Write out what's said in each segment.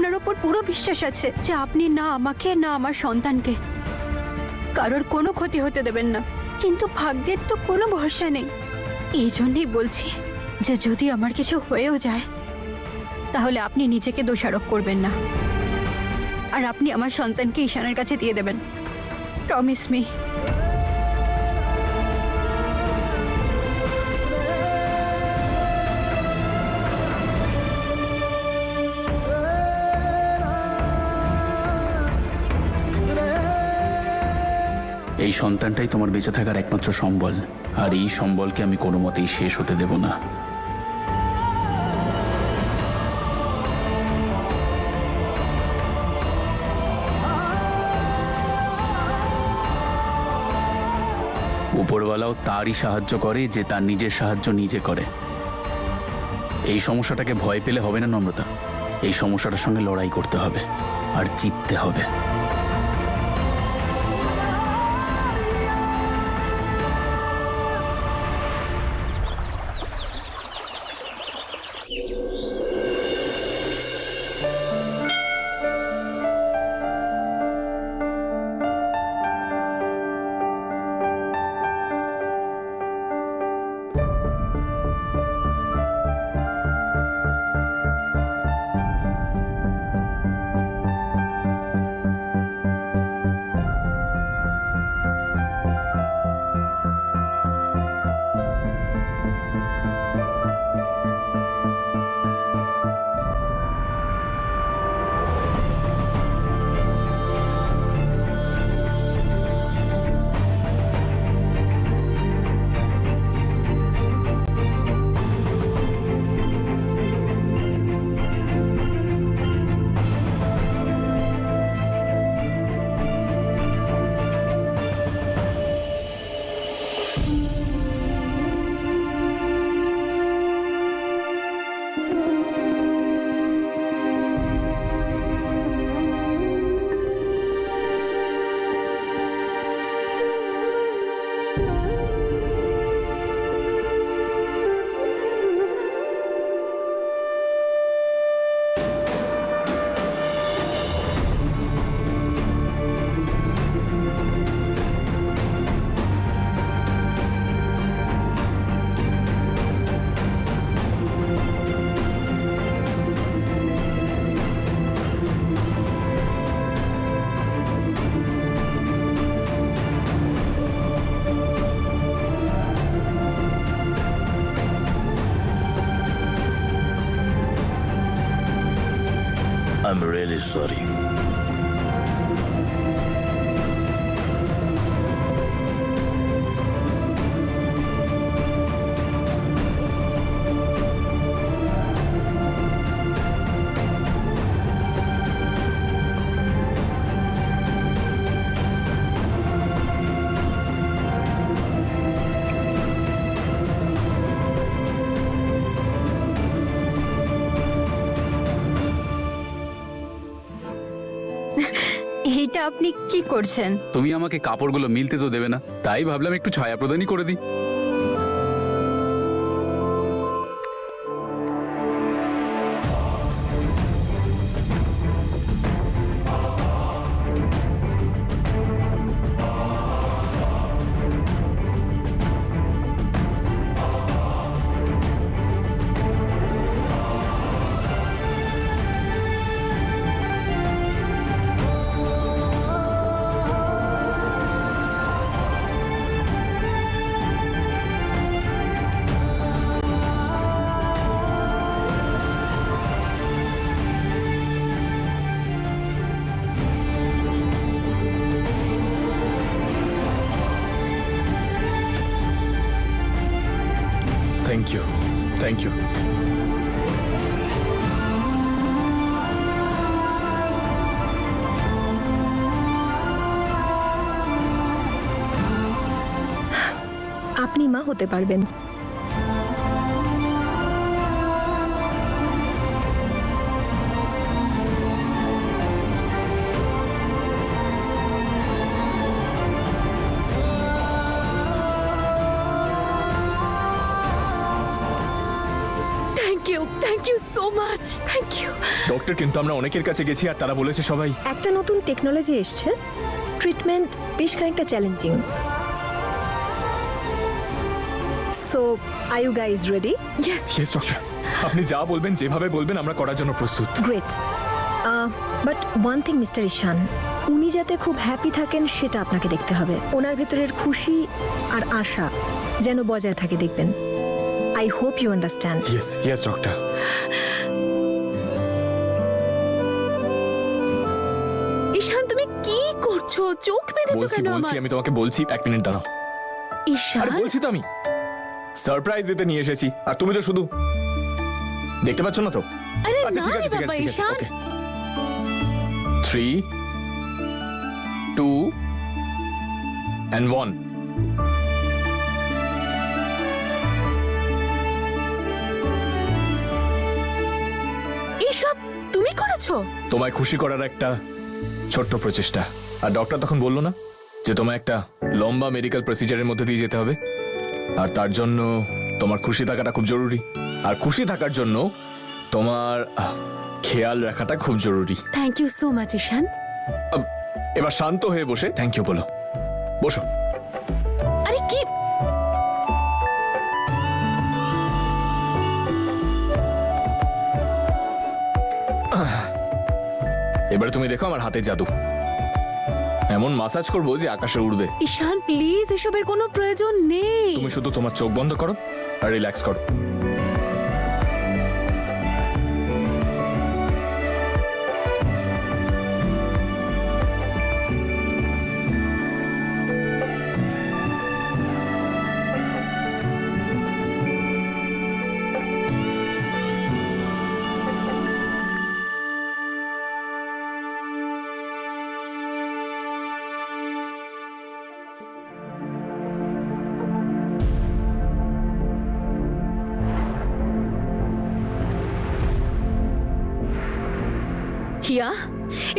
আপনার ওপর পুরো বিশ্বাস আছে যে আপনি না আমাকে না আমার সন্তানকে কারোর কোনো ক্ষতি হতে দেবেন না, কিন্তু ভাগ্যের তো কোনো ভরসা নেই। এই জন্যই বলছি যে যদি আমার কিছু হয়েও যায় তাহলে আপনি নিজেকে দোষারোপ করবেন না, আর আপনি আমার সন্তানকে ঈশানের কাছে দিয়ে দেবেন। Promise me. এই সন্তানটাই তোমার বেঁচে থাকার একমাত্র সম্বল, আর এই সম্বলকে আমি কোনো মতেই শেষ হতে দেব না। উপরওয়ালাও তারই সাহায্য করে যে তার নিজের সাহায্য নিজে করে। এই সমস্যাটাকে ভয় পেলে হবে না নম্রতা, এই সমস্যাটার সঙ্গে লড়াই করতে হবে আর জিততে হবে। I'm really sorry. এইটা আপনি কি করছেন? তুমি আমাকে কাপড়গুলো মিলতে তো দেবে না, তাই ভাবলাম একটু ছায়া প্রদানই করে দিই। Thank you, thank you. আপনি মা হতে পারবেন। Thank you so much, thank you. Doctor, কিন্তু আমরা অনেকের কাছে গেছি আর তারা বলেছে সবাই একটা নতুন টেকনোলজি এসছে, ট্রিটমেন্ট বেশ খানিকটা challenging. So are you guys ready? Yes yes doctor, আপনি যা বলবেন যেভাবে বলবেন আমরা করার জন্য প্রস্তুত। Great. But one thing mister Ishan, উনি যাতে খুব হ্যাপি থাকেন সেটা আপনাকে দেখতে হবে। ওনার ভেতরের খুশি আর আশা যেন বজায় থাকে, দেখবেন। I hope you understand. Yes yes doctor. Ishan, তুমি কি করছো? চোখ বেঁধেছো বলছি কেন বলছি আমার? আমি তোমাকে বলছি, এক মিনিট দাঁড়াও। ঈশান, আরে বলছি তো আমি সারপ্রাইজ দিতে নিয়ে এসেছি আর তুমি তো শুধু দেখতে পাচ্ছ না তো। আরে আচ্ছা না ঠিক রে আছে ঠিক বাবা, আছে ঠিক আছে ঈশান। ওকে। 3 2 and 1। এইসব তুমি করেছো? তোমায় খুশি করার একটা ছোট্ট প্রচেষ্টা। আর ডক্টর তখন বললো না যে তোমায় একটা লম্বা মেডিকেল প্রসিজারের মধ্যে দিয়ে যেতে হবে, আর তার জন্য তোমার খুশি থাকাটা খুব জরুরি। আর খুশি থাকার জন্য তোমার খেয়াল রাখাটা খুব জরুরি। থ্যাংক ইউ সো মাচ ঈশান। এবার শান্ত হয়ে বসে থ্যাংক ইউ বলো। বসো। আরে কি? এবারে তুমি দেখো আমার হাতে জাদু, এমন মাসাজ করবো যে আকাশে উড়বে। ঈশান প্লিজ, এসবের কোনো প্রয়োজন নেই। তুমি শুধু তোমার চোখ বন্ধ করো আর রিল্যাক্স করো। হিয়া,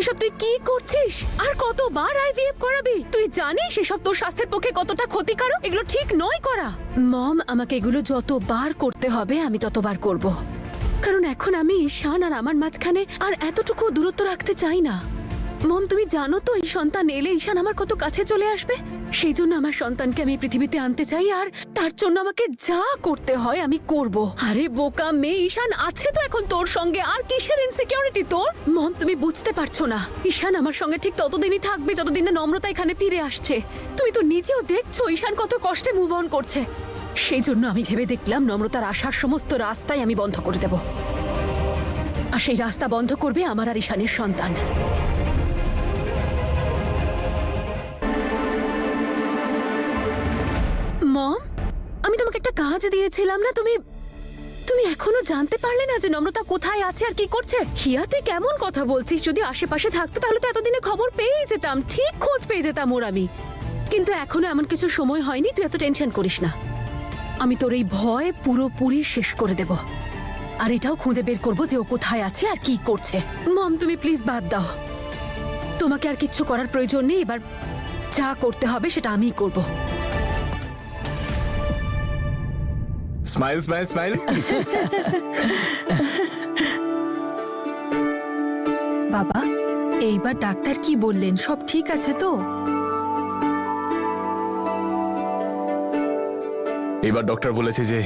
এসব তুই কি করছিস? আর কতবার আইভিএফ করাবি? তুই জানিস এসব তোর স্বাস্থ্যের পক্ষে কতটা ক্ষতিকারক? এগুলো ঠিক নয় করা। মম, আমাকে এগুলো যতবার করতে হবে আমি ততবার করব, কারণ এখন আমি ঈশান আর আমার মাঝখানে আর এতটুকু দূরত্ব রাখতে চাই না। মম, তুমি জানো তো এই সন্তান এলে ঈশান আমার কত কাছে চলে আসবে। সেই জন্য আমার সন্তানকে আমি পৃথিবীতে আনতে চাই, আর তার জন্য আমাকে যা করতে হয় আমি করব। আরে বোকা মেয়ে, ঈশান আছে তো এখন তোর সঙ্গে, আর কিসের ইনসিকিউরিটি তোর? মম, তুমি বুঝতে পারছো না, ঈশান আমার সঙ্গে ঠিক ততদিনই থাকবে যতদিন না নম্রতা এখানে ফিরে আসছে। তুমি তো নিজেও দেখছো ঈশান কত কষ্টে মুভ অন করছে। সেই জন্য আমি ভেবে দেখলাম নম্রতার আসার সমস্ত রাস্তাই আমি বন্ধ করে দেব, আর সেই রাস্তা বন্ধ করবে আমার আর ঈশানের সন্তান। মম, আমি তোমাকে একটা কাজ দিয়েছিলাম না, তুমি এখনো জানতে পারলে না যে নম্রতা কোথায় আছে আর কি করছে? হিয়া, তুই কেমন কথা বলছিস? যদি আশেপাশে থাকতো তাহলে তো এতদিনে খবর পেয়ে যেতাম, ঠিক খোঁজ পেয়ে যেতাম ওর আমি। কিন্তু এখনো এমন কিছু সময় হয়নি, তুই এত টেনশন করিস না। আমি তোর এই ভয় পুরোপুরি শেষ করে দেব, আর এটাও খুঁজে বের করবো যে ও কোথায় আছে আর কি করছে। মম, তুমি প্লিজ বাদ দাও, তোমাকে আর কিচ্ছু করার প্রয়োজন নেই। এবার যা করতে হবে সেটা আমিই করবো। Smile smile smile. বাবা, এইবার ডাক্তার কি বললেন? সব ঠিক আছে তো? এবার ডক্টর বলেছে যে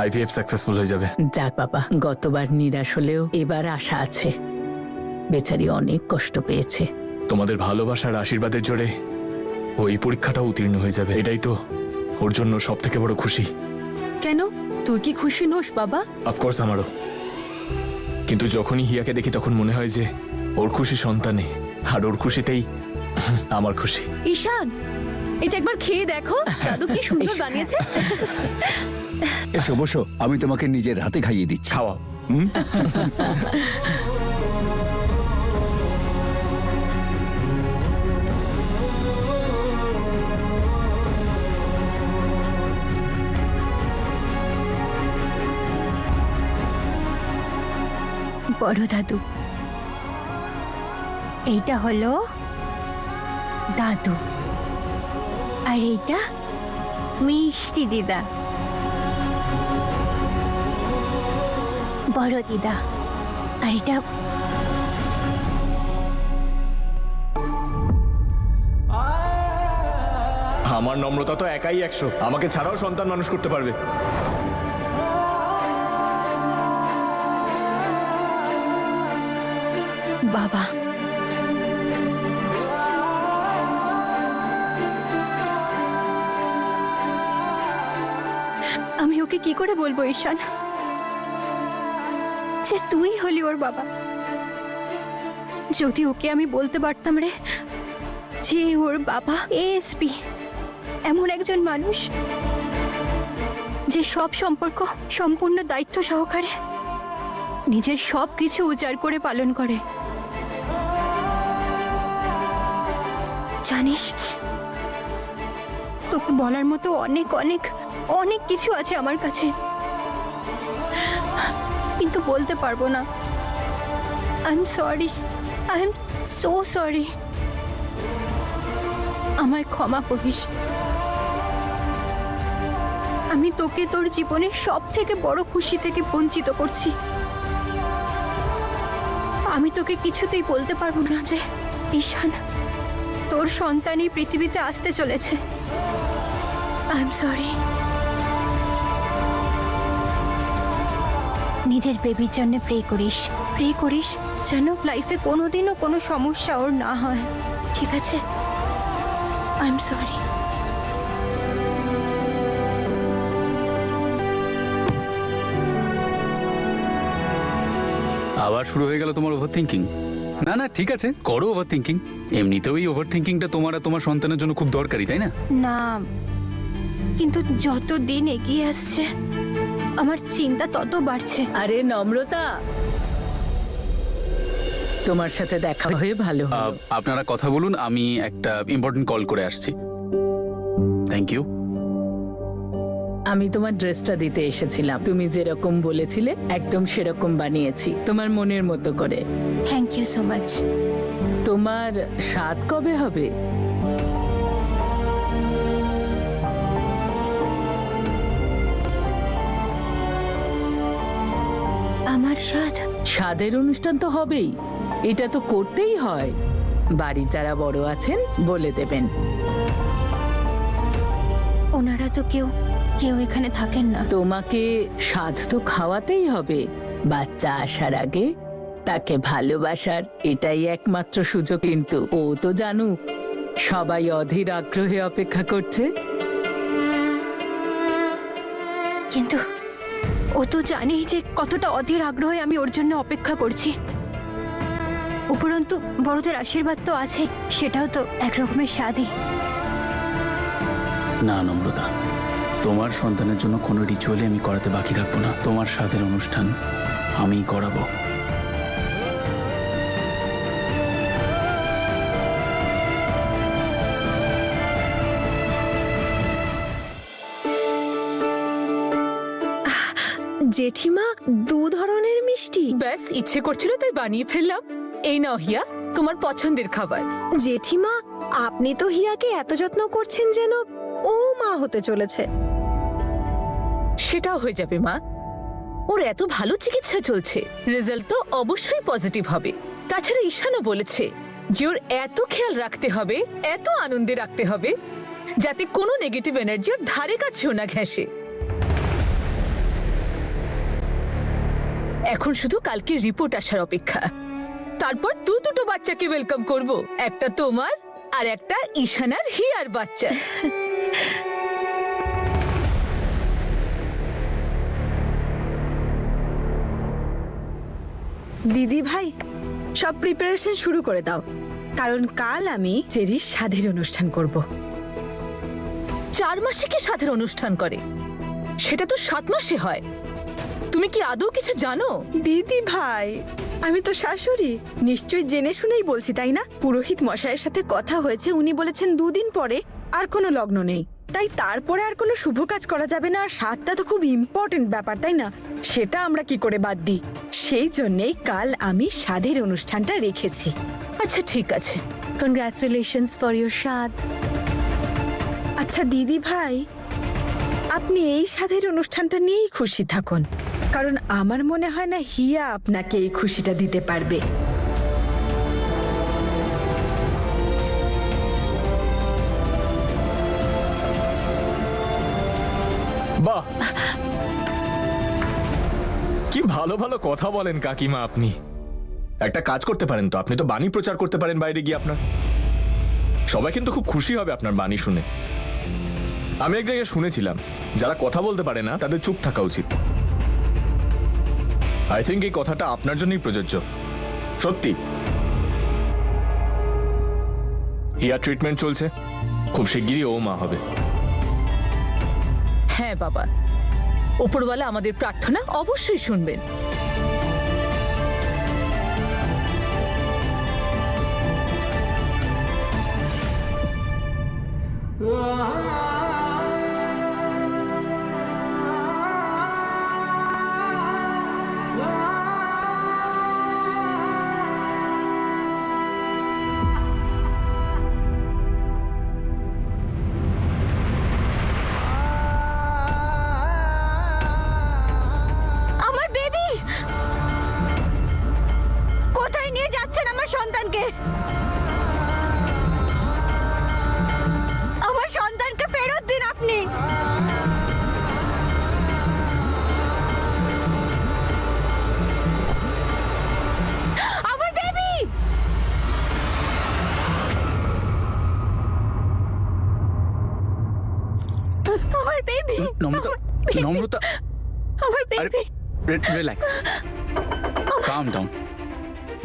আইভিএফ সাকসেসফুল হয়ে যাবে। যাক বাবা, গতবার নিরাশ হলেও এবার আশা আছে। বেচারি অনেক কষ্ট পেয়েছে। তোমাদের ভালোবাসার আশীর্বাদের জোরে ওই পরীক্ষাটাও উত্তীর্ণ হয়ে যাবে, এটাই তো ওর জন্য সব থেকে বড় খুশি। কেন, তুই কি খুশি নোস বাবা? অফকোর্স আমারও, কিন্তু যখনই হিয়াকে দেখি তখন মনে হয় যে ওর খুশি সন্তানে, আর ওর খুশিতেই আমার খুশি। ঈশান, এটা একবার খেয়ে দেখো, দাদু কি সুন্দর বানিয়েছে। এসো বসো, আমি তোমাকে নিজের হাতে খাইয়ে দিচ্ছি। খাওয়া। বড় দাদু, এইটা হলো দাদু, আর এইটা মিষ্টি দিদা। বড় দিদা, আর এটা আমার নম্রতা তো একাই 100, আমাকে ছাড়াও সন্তান মানুষ করতে পারবে। বাবা। আমি ওকে কি করে বলবো ঈশান যে তুই হলি ওর বাবা? যদি ওকে আমি বলতে পারতাম রে যে ওর বাবা এএসপি, এমন একজন মানুষ যে সব সম্পর্ক সম্পূর্ণ দায়িত্ব সহকারে নিজের সব কিছু উজাড় করে পালন করে। জানিস, তোকে বলার মতো অনেক অনেক অনেক কিছু আছে আমার কাছে, কিন্তু বলতে পারবো না। I am sorry, I am so sorry. আমায় ক্ষমা করিস। আমি তোকে তোর জীবনের সব থেকে বড় খুশি থেকে বঞ্চিত করছি। আমি তোকে কিছুতেই বলতে পারবো না যে ঈশান, তোর সন্তানই পৃথিবীতে আসতে চলেছে। I am sorry. নিজের বেবির জন্য প্রে করিস যেন লাইফে কোনোদিনও কোনো সমস্যা ওর না হয়, ঠিক আছে? I am sorry. আবার শুরু হয়ে গেল তোমার ওভার থিঙ্কিং। না না, ঠিক আছে, করো ওভার থিঙ্কিং। এমনিতেও এই ওভার থিঙ্কিংটা তোমার আর তোমার সন্তানের জন্য খুব দরকারি, তাই না? না, কিন্তু যত দিন এগিয়ে আসছে আমার চিন্তা তত বাড়ছে। আরে নম্রতা, তোমার সাথে দেখা হয়ে ভালো হলো। আপনারা কথা বলুন, আমি একটা ইম্পর্টেন্ট কল করে আসছি। Thank you. আমি তোমার ড্রেসটা দিতে এসেছিলাম, তুমি যেরকম বলেছিলে একদম সেরকম বানিয়েছি, তোমার মনের মতো করে। Thank you so much. তোমার স্বাদ কবে হবে? আমার স্বাদ? স্বাদের অনুষ্ঠান তো হবেই, এটা তো করতেই হয়। বাড়ির যারা বড় আছেন বলে দেবেন। ওনারা তো কেউ এখানে থাকেন না। তোমাকে স্বাদ তো খাওয়াতেই হবে। বাচ্চা আসার আগে তাকে ভালোবাসার এটাই একমাত্র সুযোগ, কিন্তু ও তো জানুক সবাই অধীর আগ্রহে অপেক্ষা করছে। কিন্তু ও তো জানি যে কতটা অধীর আগ্রহে আমি ওর জন্য অপেক্ষা করছি। উপরন্তু বড়দের আশীর্বাদ তো আছে, সেটাও তো একরকমের স্বাদই। না নম্রতা, তোমার সন্তানের জন্য কোনো রিচুয়ালে আমি করাতে বাকি রাখবো না। তোমার স্বাদের অনুষ্ঠান আমিই করাবো। জেঠিমা 2 ধরনের মিষ্টি? ব্যাস ইচ্ছে করছিল তাই বানিয়ে ফেললাম। এই নাও হিয়া, তোমার পছন্দের খাবার। জেঠিমা, আপনি তো হিয়াকে এত যত্ন করছেন যেন ও মা হতে চলেছে। সেটাও হয়ে যাবে মা, ওর এত ভালো চিকিৎসা চলছে, রেজাল্ট তো অবশ্যই পজিটিভ হবে। তাছাড়া ঈশানও বলেছে যে ওর এত খেয়াল রাখতে হবে, এত আনন্দে রাখতে হবে যাতে কোনো নেগেটিভ এনার্জি ওর ধারে কাছেও না ঘেঁষে। এখন শুধু কালকে রিপোর্ট আসার অপেক্ষা, তারপর দুটো বাচ্চাকে ওয়েলকাম করব, একটা তোমার আর একটা ঈশানার হিয়ার বাচ্চা। দিদি ভাই, সব প্রিপারেশন শুরু করে দাও, কারণ কাল আমি চেরির স্বাদের অনুষ্ঠান করব। 4 মাসে কি স্বাদের অনুষ্ঠান করে? সেটা তো 7 মাসে হয়। তুমি কি আদৌ কিছু জানো? দিদি ভাই, আমি তো শাশুড়ি, নিশ্চয়ই জেনে শুনেই বলছি, তাই না? পুরোহিত মশাইয়ের সাথে কথা হয়েছে, উনি বলেছেন 2 দিন পরে আর কোনো লগ্ন নেই, তাই তারপরে আর কোনো শুভ কাজ করা যাবে না। আর স্বাদটা তো খুব ইম্পর্টেন্ট ব্যাপার, তাই না? সেটা আমরা কি করে বাদ দিই? সেই জন্যেই কাল আমি স্বাদের অনুষ্ঠানটা রেখেছি। আচ্ছা ঠিক আছে। কনগ্রাচুলেশনস ফর ইয়োর স্বাদ। আচ্ছা দিদি ভাই, আপনি এই স্বাদের অনুষ্ঠানটা নিয়েই খুশি থাকুন। কারণ আমার মনে হয় না হিয়া আপনাকে এই খুশিটা দিতে পারবে। বাহ, কি ভালো ভালো কথা বলেন কাকিমা আপনি। একটা কাজ করতে পারেন তো, আপনি তো বাণী প্রচার করতে পারেন বাইরে গিয়ে আপনার। সবাই কিন্তু খুব খুশি হবে আপনার বাণী শুনে। আমি এক জায়গায় শুনেছিলাম যারা কথা বলতে পারে না তাদের চুপ থাকা উচিত। আই থিঙ্ক এই কথাটা আপনার জন্যই প্রযোজ্য। সত্যি, হিয়ার ট্রিটমেন্ট চলছে, খুব শিগগিরই ও মা হবে। হ্যাঁ বাবা, উপরওয়ালা আমাদের প্রার্থনা অবশ্যই শুনবেন। আমার বেবি কোথায় নিয়ে যাচ্ছেন আমার সন্তানকে? আমার সন্তানকে ফেরত দিন আপনি। আমার বেবি, আমার বেবি, নম্রতা, নম্রতা, আমার আরে বেবি। রিল্যাক্স, কাম ডাউন,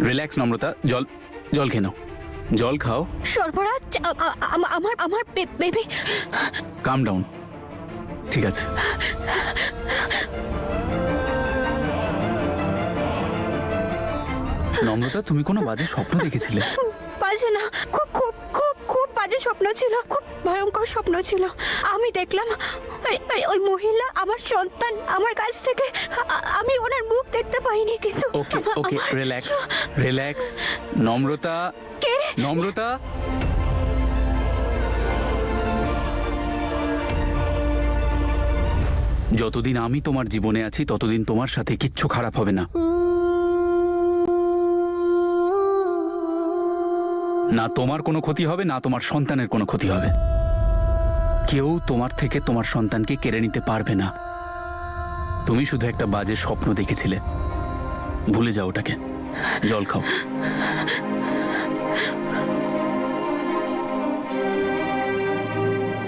রিল্যাক্স নম্রতা। জল জল খেয়ে নাও, জল খাও, সর্বরাজ, আমার আমার বেবি। কাম ডাউন, ঠিক আছে? নম্রতা, তুমি কোনো বাজে স্বপ্ন দেখেছিলে? বাজে না, খুব খুব খুব খুব বাজে স্বপ্ন ছিল, খুব ভয়ঙ্কর স্বপ্ন ছিল। আমি দেখলাম ওই মহিলা আমার সন্তান আমার কাছ থেকে, আমি ওনার মুখ দেখতে পাইনি, কিন্তু ওকে ওকে, রিল্যাক্স রিল্যাক্স। নম্রতা, কে রে? নম্রতা, যতদিন আমি তোমার জীবনে আছি ততদিন তোমার সাথে কিচ্ছু খারাপ হবে না। না তোমার কোনো ক্ষতি হবে, না তোমার সন্তানের কোনো ক্ষতি হবে। কেউ তোমার থেকে তোমার সন্তানকে কেড়ে নিতে পারবে না। তুমি শুধু একটা বাজে স্বপ্ন দেখেছিলে, ভুলে যাও ওটাকে। জল খাও।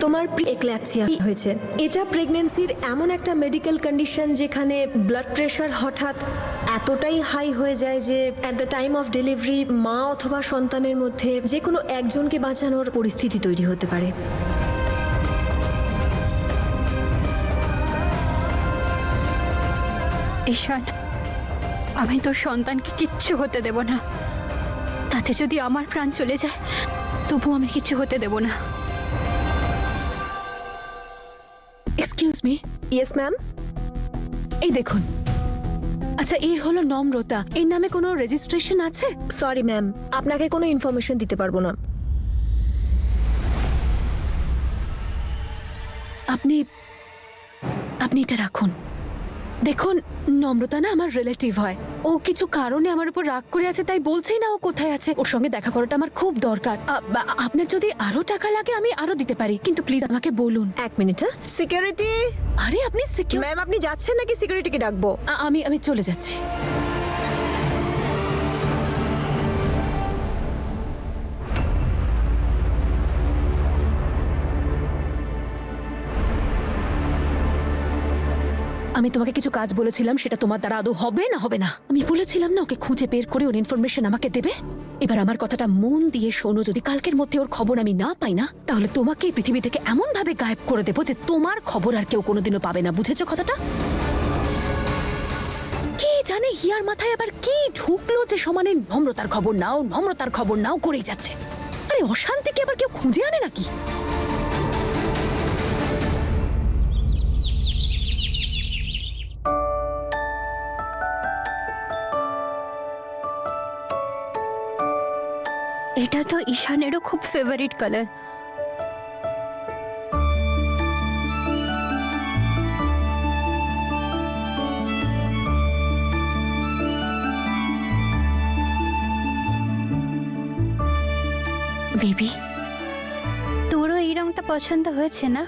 তোমার প্রি-এক্ল্যাপসিয়া হয়েছে। এটা প্রেগন্যান্সির এমন একটা মেডিকেল কন্ডিশন যেখানে ব্লাড প্রেশার হঠাৎ এতটাই হাই হয়ে যায় যে at the time of delivery মা অথবা সন্তানের মধ্যে যে কোনো একজনকে বাঁচানোর পরিস্থিতি তৈরি হতে পারে। ঈশান, আমি তোর সন্তানকে কিচ্ছু হতে দেব না। তাতে যদি আমার প্রাণ চলে যায় তবু আমি কিচ্ছু হতে দেব না। Excuse me. Yes ma'am. এই দেখুন, আচ্ছা এই হলো নম্রতা, এর নামে কোনো রেজিস্ট্রেশন আছে? সরি ম্যাম, আপনাকে কোনো ইনফরমেশন দিতে পারবো না। আপনি আপনি এটা রাখুন। দেখুন, নম্রতা না আমার রিলেটিভ হয়। ও কিছু কারণে আমার উপর রাগ করে আছে, তাই বলছেই না ও কোথায় আছে। ওর সঙ্গে দেখা করাটা আমার খুব দরকার। আপনার যদি আরো টাকা লাগে আমি আরো দিতে পারি, কিন্তু প্লিজ আমাকে বলুন। এক মিনিট। হ্যাঁ, সিকিউরিটি। আরে আপনি ম্যাম, আপনি যাচ্ছেন নাকি সিকিউরিটিকে ডাকবো? আমি চলে যাচ্ছি। আমি তোমাকে কিছু কাজ বলেছিলাম, সেটা তোমার দ্বারা আদৌ হবে না হবে না? আমি বলেছিলাম না ওকে খুঁজে বের করে ওর ইনফরমেশন আমাকে দেবে। এবার আমার কথাটা মন দিয়ে শোনো, যদি কালকের মধ্যে ওর খবর আমি না পাই না, তাহলে তোমাকে এই পৃথিবী থেকে এমন ভাবে গায়েব করে দেবো যে তোমার খবর আর কেউ কোনোদিনও পাবে না। বুঝেছো কথাটা? কি জানে হিয়ার মাথায় আবার কি ঢুকলো যে সমানে নম্রতার খবর নাও, নম্রতার খবর নাও করেই যাচ্ছে। আরে অশান্তিকে আবার কেউ খুঁজে আনে নাকি? এটা তো ঈশানেরও খুব ফেভারিট কালার। বেবি, তোরও এই রংটা পছন্দ হয়েছে না?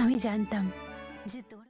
আমি জানতাম যে তোর